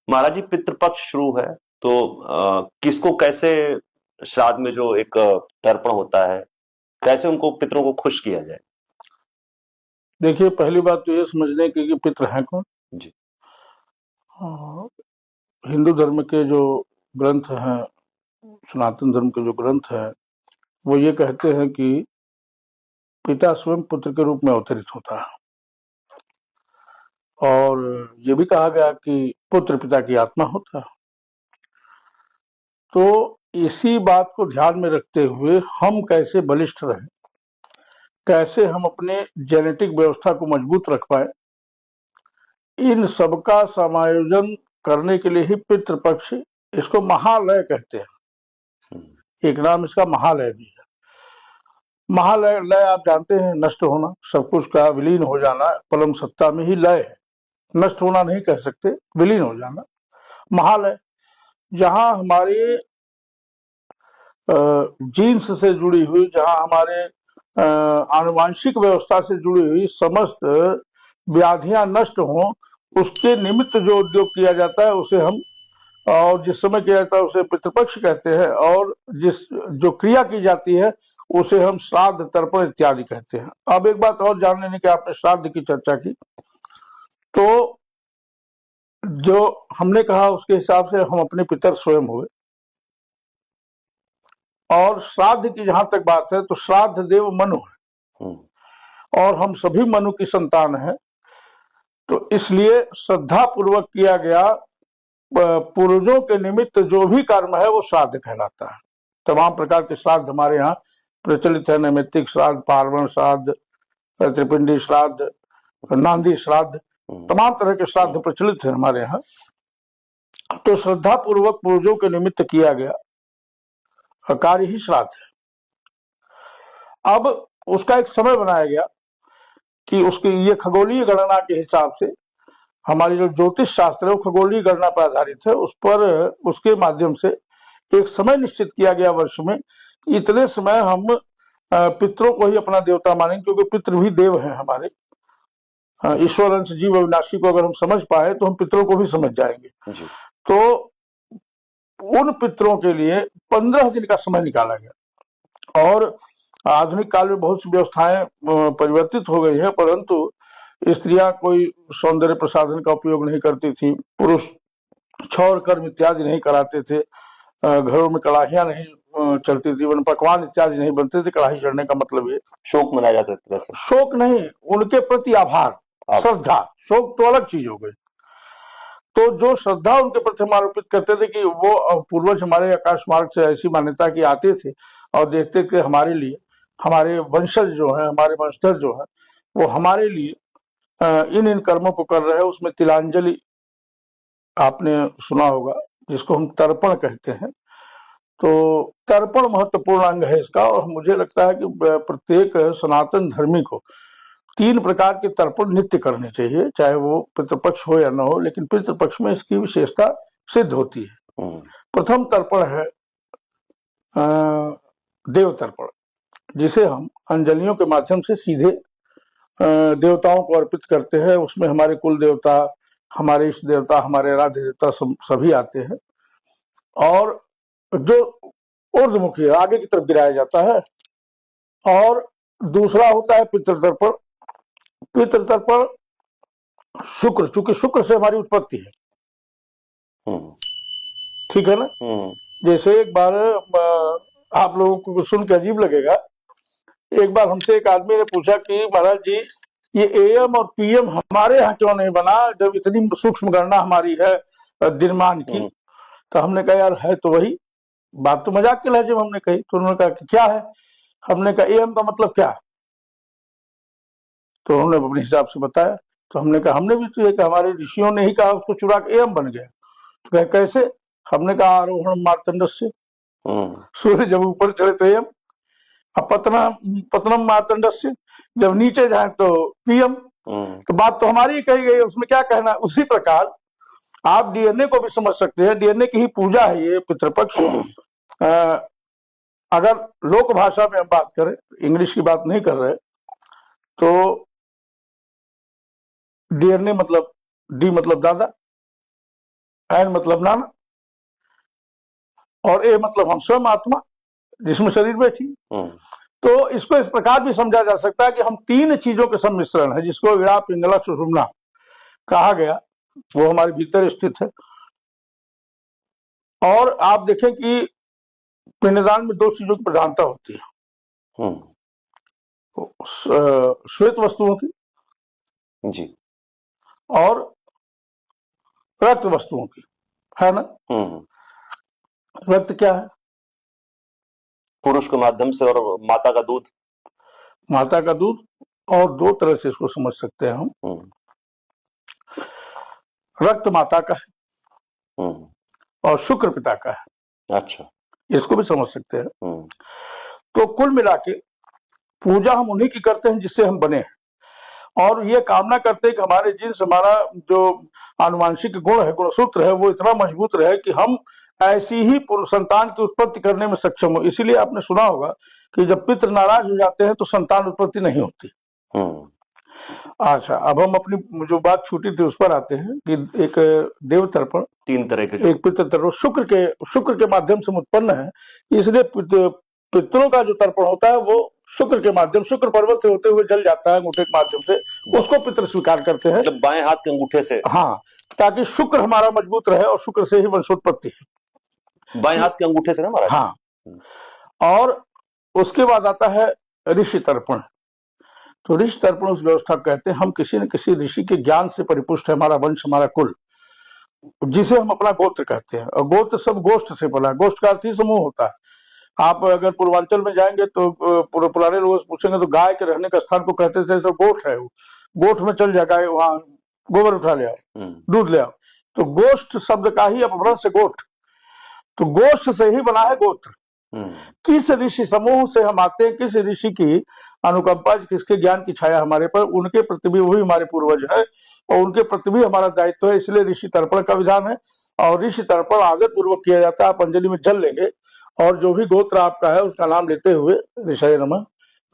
महाराज जी, पितृपक्ष शुरू है तो किसको कैसे श्राद्ध में जो एक तर्पण होता है, कैसे उनको पितरों को खुश किया जाए? देखिए, पहली बात तो ये समझने की कि पितृ हैं कौन। जी। और हिंदू धर्म के जो ग्रंथ हैं, सनातन धर्म के जो ग्रंथ हैं, वो ये कहते हैं कि पिता स्वयं पुत्र के रूप में अवतरित होता है। और ये भी कहा गया कि पुत्र पिता की आत्मा होता है। तो इसी बात को ध्यान में रखते हुए हम कैसे बलिष्ठ रहें, कैसे हम अपने जेनेटिक व्यवस्था को मजबूत रख पाए, इन सबका समायोजन करने के लिए ही पितृपक्ष, इसको महालय कहते हैं। एक नाम इसका महालय भी है। महालय, लय आप जानते हैं, नष्ट होना, सब कुछ का विलीन हो जाना, परम सत्ता में ही लय है। नष्ट होना नहीं कह सकते, विलीन हो जाना। महालय, जहां हमारे जीन्स से जुड़ी हुई, जहां हमारे आनुवांशिक व्यवस्था से जुड़ी हुई समस्त व्याधियां नष्ट हों, उसके निमित्त जो उद्योग किया जाता है उसे हम, और जिस समय किया जाता है उसे पितृपक्ष कहते हैं, और जिस जो क्रिया की जाती है उसे हम श्राद्ध, तर्पण इत्यादि कहते हैं। अब एक बात और जान लेने की, आपने श्राद्ध की चर्चा की, तो जो हमने कहा उसके हिसाब से हम अपने पितर स्वयं हुए। और श्राद्ध की जहां तक बात है तो श्राद्ध देव मनु है, और हम सभी मनु की संतान हैं। तो इसलिए श्रद्धा पूर्वक किया गया पूर्वजों के निमित्त जो भी कर्म है वो श्राद्ध कहलाता है। तमाम प्रकार के श्राद्ध हमारे यहाँ प्रचलित है, नैमित्तिक श्राद्ध, पार्वण श्राद्ध, त्रिपिंडी श्राद्ध, नांदी श्राद्ध, तमाम तरह के श्राद्ध प्रचलित है हमारे यहाँ। तो श्रद्धा पूर्वक पूर्वजों के निमित्त किया गया कार्य ही श्राद्ध है। अब उसका एक समय बनाया गया कि उसकी ये खगोलीय गणना के हिसाब से, हमारी जो ज्योतिष शास्त्र है वो खगोलीय गणना पर आधारित है, उस पर उसके माध्यम से एक समय निश्चित किया गया वर्ष में, इतने समय हम पितरों को ही अपना देवता मानेंगे, क्योंकि पितृ भी देव हैं हमारे। ईश्वर अंश जीव अविनाशी को अगर हम समझ पाए तो हम पितरों को भी समझ जाएंगे। तो उन पितरों के लिए 15 दिन का समय निकाला गया। और आधुनिक काल में बहुत सी व्यवस्थाएं परिवर्तित हो गई है, परंतु स्त्रियां कोई सौंदर्य प्रसाधन का उपयोग नहीं करती थी, पुरुष क्षौर कर्म इत्यादि नहीं कराते थे, घरों में कड़ाहियां नहीं चढ़ती थी, वन पकवान इत्यादि नहीं बनते थे। कड़ाही चढ़ने का मतलब ये शोक मनाया जाता था। शोक नहीं, उनके प्रति आभार, श्रद्धा। शोक तो अलग चीज हो गई। तो जो श्रद्धा उनके प्रति हम आरोपित करते थे कि वो पूर्वज हमारे आकाश मार्ग से ऐसी मान्यता की आते थे और देखते थे हमारे लिए, हमारे वंशज जो है, हमारे वंशधर जो है, वो हमारे लिए इन कर्मों को कर रहे हैं। उसमें तिलांजलि आपने सुना होगा, जिसको हम तर्पण कहते हैं। तो तर्पण महत्वपूर्ण अंग है इसका, और मुझे लगता है कि प्रत्येक सनातन धर्मी को 3 प्रकार के तर्पण नित्य करने चाहिए, चाहे वो पितृपक्ष हो या न हो, लेकिन पितृपक्ष में इसकी विशेषता सिद्ध होती है। प्रथम तर्पण है देव तर्पण, जिसे हम अंजलियों के माध्यम से सीधे देवताओं को अर्पित करते हैं। उसमें हमारे कुल देवता, हमारे इष्ट देवता, हमारे आराध्य देवता सभी आते हैं, और जो ऊर्ध्वमुखी आगे की तरफ गिराया जाता है। और दूसरा होता है पितृतर्पण। पितृतर्पण शुक्र, चूंकि शुक्र से हमारी उत्पत्ति है, ठीक है ना। जैसे एक बार आप लोगों को सुन के अजीब लगेगा, एक बार हमसे एक आदमी ने पूछा कि महाराज जी, ये एएम और पीएम हमारे यहाँ क्यों नहीं बना, जब इतनी सूक्ष्म गणना हमारी है दिनमान की। तो हमने कहा यार है तो वही, बात तो मजाक के लहजे में हमने कही। तो उन्होंने कहा कि क्या है। हमने कहा एएम का मतलब क्या। तो उन्होंने अपने हिसाब से बताया। तो हमने कहा हमने भी तो ये कहा, हमारे ऋषियों ने ही कहा, उसको चुरा के एएम बन गया। तो कहे कैसे। हमने कहा आरोहण मार्तंड से, सूर्य जब ऊपर चढ़े तो एएम, पतनम मार्तंड से, जब नीचे जाए तो पीएम। तो बात तो हमारी ही कही गई, उसमें क्या कहना। उसी प्रकार आप डीएनए को भी समझ सकते हैं, डीएनए की ही पूजा है ये पितृपक्ष। अगर लोक भाषा में हम बात करें, इंग्लिश की बात नहीं कर रहे, तो डीएनए मतलब डी मतलब दादा, एन मतलब नाना, और ए मतलब हम स्वयं आत्मा जिसमें शरीर बैठी। तो इसको इस प्रकार भी समझा जा सकता है कि हम तीन चीजों के सम्मिश्रण है, जिसको इड़ा पिंगला सुषुम्ना कहा गया, वो हमारे भीतर स्थित है। और आप देखें कि पिंडदान में दो चीजों की प्रधानता होती है, श्वेत वस्तुओं की जी और रक्त वस्तुओं की, है ना। रक्त क्या है? पुरुष के माध्यम से, और माता का दूध। माता का दूध, और दो तरह से इसको समझ सकते हैं हम। रक्त माता का है और शुक्र पिता का है। अच्छा, इसको भी समझ सकते हैं। तो कुल मिला के पूजा हम उन्हीं की करते हैं जिससे हम बने हैं, और ये कामना करते हैं कि हमारे जिन्स, हमारा जो आनुवांशिक गुण है, गुणसूत्र है, वो इतना मजबूत रहे कि हम ऐसी ही संतान की उत्पत्ति करने में सक्षम हो। इसीलिए आपने सुना होगा कि जब पितृ नाराज हो जाते हैं तो संतान उत्पत्ति नहीं होती। अच्छा, अब हम अपनी जो बात छूटी थी उस पर आते हैं कि एक देव तर्पण, तीन तरह के, एक पितृ तर्पण शुक्र के माध्यम से उत्पन्न है, इसलिए पितरों का जो तर्पण होता है वो शुक्र के माध्यम, शुक्र पर्वत से होते हुए जल जाता है अंगूठे के माध्यम से, उसको पितृ स्वीकार करते हैं, मतलब बाएं हाथ के अंगूठे से। हाँ, ताकि शुक्र हमारा मजबूत रहे, और शुक्र से ही वंशोत्पत्ति है। बाएं हाथ के अंगूठे से ना महाराज? हाँ। और उसके बाद आता है ऋषि तर्पण। तो ऋषि तर्पण उस व्यवस्था कहते हैं हम किसी न किसी ऋषि के ज्ञान से परिपुष्ट है हमारा वंश, हमारा कुल, जिसे हम अपना गोत्र कहते हैं। और गोत्र सब गोष्ठ से बना, गोष्ठ का अर्थ ही समूह होता है। आप अगर पूर्वांचल में जाएंगे तो पुराने लोग पूछेंगे तो गाय के रहने का स्थान को कहते थे तो गोठ है, वो गोठ में चल जाए, गाय वहां गोबर उठा ले आओ, दूध ले आओ। तो गोष्ठ शब्द का ही अपभ्रंश है गोठ, तो गोष्ठ से ही बना है गोत्र। किस ऋषि समूह से हम आते हैं, किस ऋषि की अनुकंपा, किसके ज्ञान की छाया हमारे पर, उनके प्रति भी वही हमारे पूर्वज है और उनके प्रति भी हमारा दायित्व है। इसलिए ऋषि तर्पण का विधान है, और ऋषि तर्पण आदर पूर्वक किया जाता है। आप अंजलि में जल लेंगे और जो भी गोत्र आपका है उसका नाम लेते हुए ऋषय नमः,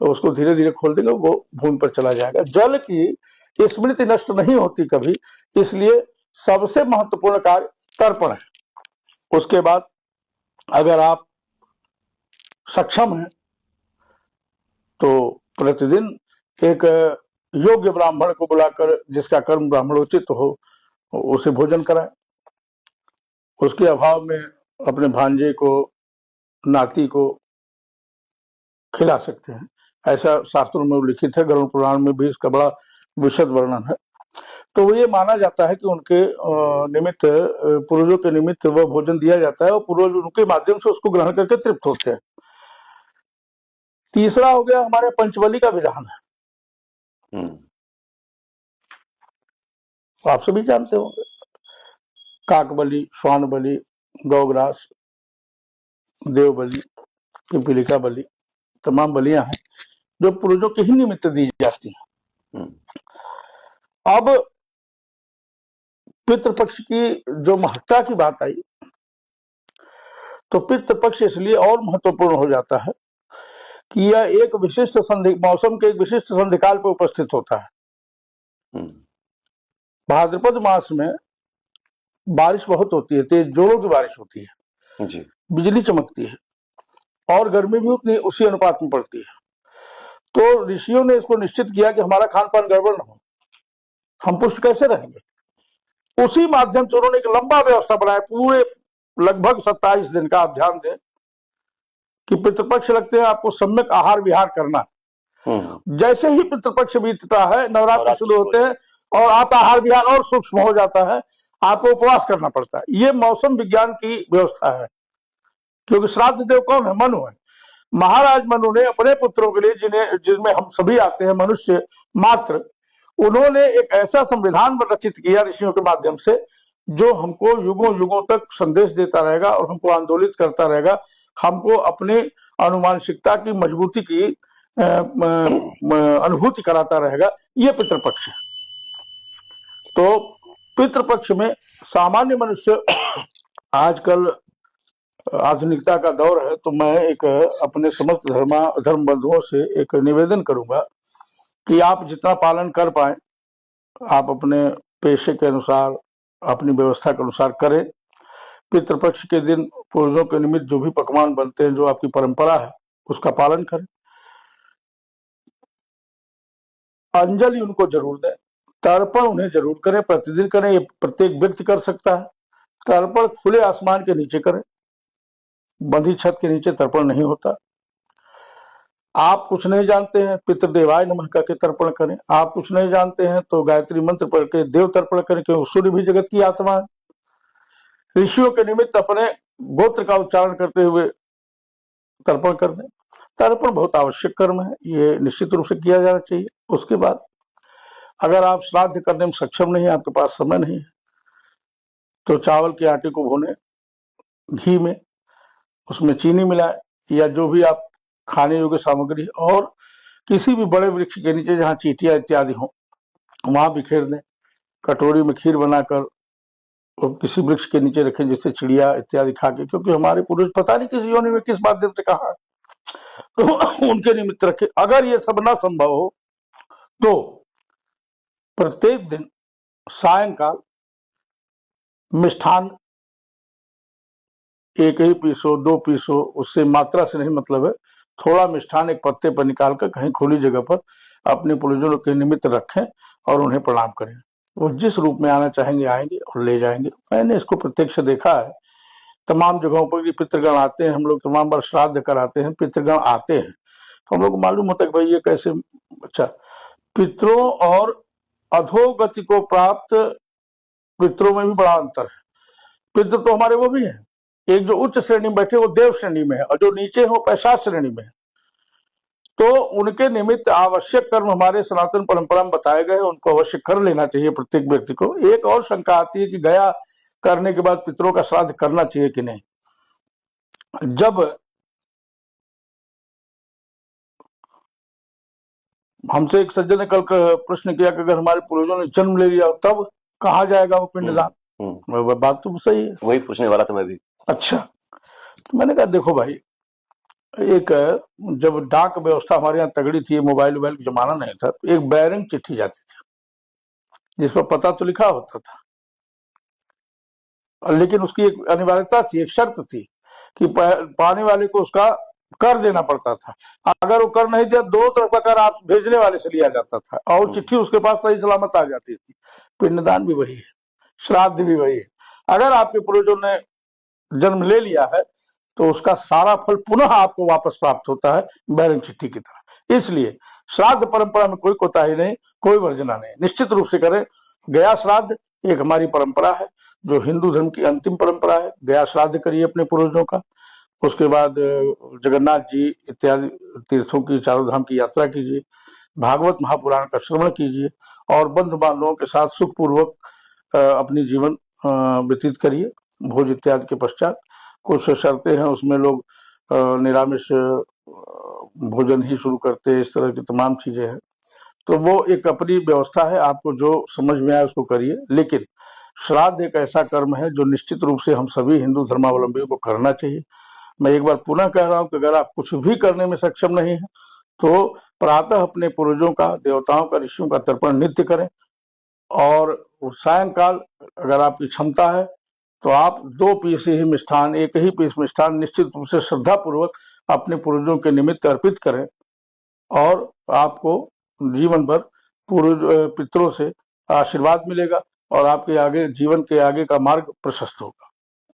तो उसको धीरे धीरे खोल देंगे, वो भूमि पर चला जाएगा। जल की स्मृति नष्ट नहीं होती कभी, इसलिए सबसे महत्वपूर्ण कार्य तर्पण है। उसके बाद अगर आप सक्षम हैं तो प्रतिदिन एक योग्य ब्राह्मण को बुलाकर, जिसका कर्म ब्राह्मणोचित हो, उसे भोजन कराएं। उसके अभाव में अपने भांजे को, नाती को खिला सकते हैं, ऐसा शास्त्रों में उल्लिखित है। गरुड़ पुराण में भी इसका बड़ा विशद वर्णन है। तो ये माना जाता है कि उनके निमित्त, पूर्वजों के निमित्त वह भोजन दिया जाता है और पूर्वज उनके माध्यम से उसको ग्रहण करके तृप्त होते हैं। तीसरा हो गया हमारे पंचबली का विधान है। आप सभी जानते होंगे, काक बलि, श्वान बलि, गौग्रास, देव बलि, पिपीलिका बलि, तमाम बलियां हैं जो पूर्वजों के ही निमित्त दी जाती हैं। अब पितृपक्ष की जो महत्ता की बात आई, तो पितृपक्ष इसलिए और महत्वपूर्ण हो जाता है कि यह एक विशिष्ट मौसम के एक विशिष्ट संधिकाल पर उपस्थित होता है। भाद्रपद मास में बारिश बहुत होती है, तेज जोरों की बारिश होती है जी, बिजली चमकती है, और गर्मी भी उतनी उसी अनुपात में पड़ती है। तो ऋषियों ने इसको निश्चित किया कि हमारा खान पान गड़बड़ न हो, हम पुष्ट कैसे रहेंगे। उसी माध्यम से उन्होंने एक लंबा व्यवस्था बनाया, पूरे लगभग 27 दिन का। आप ध्यान दें कि पितृपक्ष लगते हैं आपको सम्यक आहार विहार करना। जैसे ही पितृपक्ष बीतता है, नवरात्र शुरू होते हैं और आप आहार विहार और सूक्ष्म हो जाता है, आपको उपवास करना पड़ता है। ये मौसम विज्ञान की व्यवस्था है, क्योंकि श्राद्ध देव कौन है? मनु है। महाराज मनु ने अपने पुत्रों के लिए, जिसमें हम सभी आते हैं मनुष्य मात्र, उन्होंने एक ऐसा संविधान रचित किया ऋषियों के माध्यम से, जो हमको युगों युगों तक संदेश देता रहेगा और हमको आंदोलित करता रहेगा, हमको अपने अनुमानसिकता की मजबूती की अनुभूति कराता रहेगा। ये पितृपक्ष है। तो पितृपक्ष में सामान्य मनुष्य, आजकल आधुनिकता का दौर है, तो मैं एक अपने समस्त धर्म बंधुओं से एक निवेदन करूंगा कि आप जितना पालन कर पाए, आप अपने पेशे के अनुसार, अपनी व्यवस्था के अनुसार करें। पितृपक्ष के दिन पूर्वजों के निमित्त जो भी पकवान बनते हैं, जो आपकी परंपरा है, उसका पालन करें। अंजलि उनको जरूर दें, तर्पण उन्हें जरूर करें, प्रतिदिन करें, ये प्रत्येक व्यक्ति कर सकता है। तर्पण खुले आसमान के नीचे करें, बंधी छत के नीचे तर्पण नहीं होता। आप कुछ नहीं जानते हैं, पितृदेवाय नमः करके तर्पण करें। आप कुछ नहीं जानते हैं तो गायत्री मंत्र पढ़ के देव तर्पण करें, क्योंकि सूर्य भी जगत की आत्मा है। ऋषियों के निमित्त अपने गोत्र का उच्चारण करते हुए तर्पण कर दें। तर्पण बहुत आवश्यक कर्म है, ये निश्चित रूप से किया जाना चाहिए। उसके बाद अगर आप श्राद्ध करने में सक्षम नहीं है, आपके पास समय नहीं है, तो चावल के आटे को भूने घी में, उसमें चीनी मिलाएं, या जो भी आप खाने योग्य सामग्री, और किसी भी बड़े वृक्ष के नीचे जहाँ चींटियां इत्यादि हो, वहां बिखेर दें। कटोरी में खीर बनाकर किसी वृक्ष के नीचे रखें, जिससे चिड़िया इत्यादि खा के, क्योंकि हमारे पूर्वज पता नहीं किस योनि में किस माध्यम से कहा, तो उनके निमित्त रखें। अगर ये सब ना संभव हो तो प्रत्येक दिन सायंकाल मिष्ठान 1 ही पीस हो, 2 पीस हो, उससे मात्रा से नहीं मतलब है, थोड़ा मिष्ठान एक पत्ते पर निकालकर कहीं खुली जगह पर अपने पूर्वजों के निमित्त रखें और उन्हें प्रणाम करें। वो जिस रूप में आना चाहेंगे आएंगे और ले जाएंगे। मैंने इसको प्रत्यक्ष देखा है। तमाम जगहों पर पितृगण आते हैं, हम लोग तमाम बार श्राद्ध कराते हैं, पितृगण आते हैं, तो हम लोग को मालूम होता है कि भाई ये कैसे। अच्छा, पितरों और अधोगति को प्राप्त पितरों में भी बड़ा अंतर है। पितृ तो हमारे वो भी हैं, एक जो उच्च श्रेणी में बैठे वो देव श्रेणी में है, और जो नीचे हो पैशाच श्रेणी में है। तो उनके निमित्त आवश्यक कर्म हमारे सनातन परंपरा में बताए गए, उनको अवश्य कर लेना चाहिए प्रत्येक व्यक्ति को। एक और शंका आती है कि गया करने के बाद पितरों का श्राद्ध करना चाहिए कि नहीं। जब हमसे एक सज्जन ने कल प्रश्न किया कि अगर हमारे पूर्वजों ने जन्म ले लिया तब कहाँ जाएगा वो पिंडदान। बात तो सही है, वही पूछने वाला था मैं भी। अच्छा, तो मैंने कहा देखो भाई, एक जब डाक व्यवस्था हमारे यहाँ तगड़ी थी, मोबाइल वोबाइल का जमाना नहीं था, तो एक बैरंग चिट्ठी जाती थी जिस पर पता तो लिखा होता था, लेकिन उसकी एक अनिवार्यता थी, एक शर्त थी कि पाने वाले को उसका कर देना पड़ता था। अगर वो कर नहीं दिया, 2 तरफ का कर आप भेजने वाले से लिया जाता था, और चिट्ठी उसके पास सही सलामत आ जाती थी। पिंडदान भी वही है, श्राद्ध भी वही है। अगर आपके पूर्वजों ने जन्म ले लिया है तो उसका सारा फल पुनः आपको वापस प्राप्त होता है, बैरंग चिट्ठी की तरह। इसलिए श्राद्ध परंपरा में कोई कोताही नहीं, कोई वर्जना नहीं, निश्चित रूप से करें। गया श्राद्ध एक हमारी परंपरा है, जो हिंदू धर्म की अंतिम परंपरा है। गया श्राद्ध करिए अपने पूर्वजों का। उसके बाद जगन्नाथ जी इत्यादि तीर्थों की, चारों धाम की यात्रा कीजिए, भागवत महापुराण का श्रवण कीजिए, और बंधु बांधवों के साथ सुखपूर्वक अपनी जीवन व्यतीत करिए। भोज इत्यादि के पश्चात कुछ शर्तें हैं, उसमें लोग निरामिष भोजन ही शुरू करते हैं, इस तरह की तमाम चीजें हैं। तो वो एक अपनी व्यवस्था है, आपको जो समझ में आए उसको करिए। लेकिन श्राद्ध एक ऐसा कर्म है जो निश्चित रूप से हम सभी हिंदू धर्मावलंबियों को करना चाहिए। मैं एक बार पुनः कह रहा हूं कि अगर आप कुछ भी करने में सक्षम नहीं है तो प्रातः अपने पूर्वजों का, देवताओं का, ऋषियों का तर्पण नित्य करें, और सायंकाल अगर आपकी क्षमता है तो आप 2 पीस ही मिष्ठान, 1 ही पीस मिष्ठान निश्चित रूप से श्रद्धा पूर्वक अपने पूर्वजों के निमित्त अर्पित करें, और आपको जीवन भर पूर्व पितरों से आशीर्वाद मिलेगा, और आपके आगे जीवन के आगे का मार्ग प्रशस्त होगा।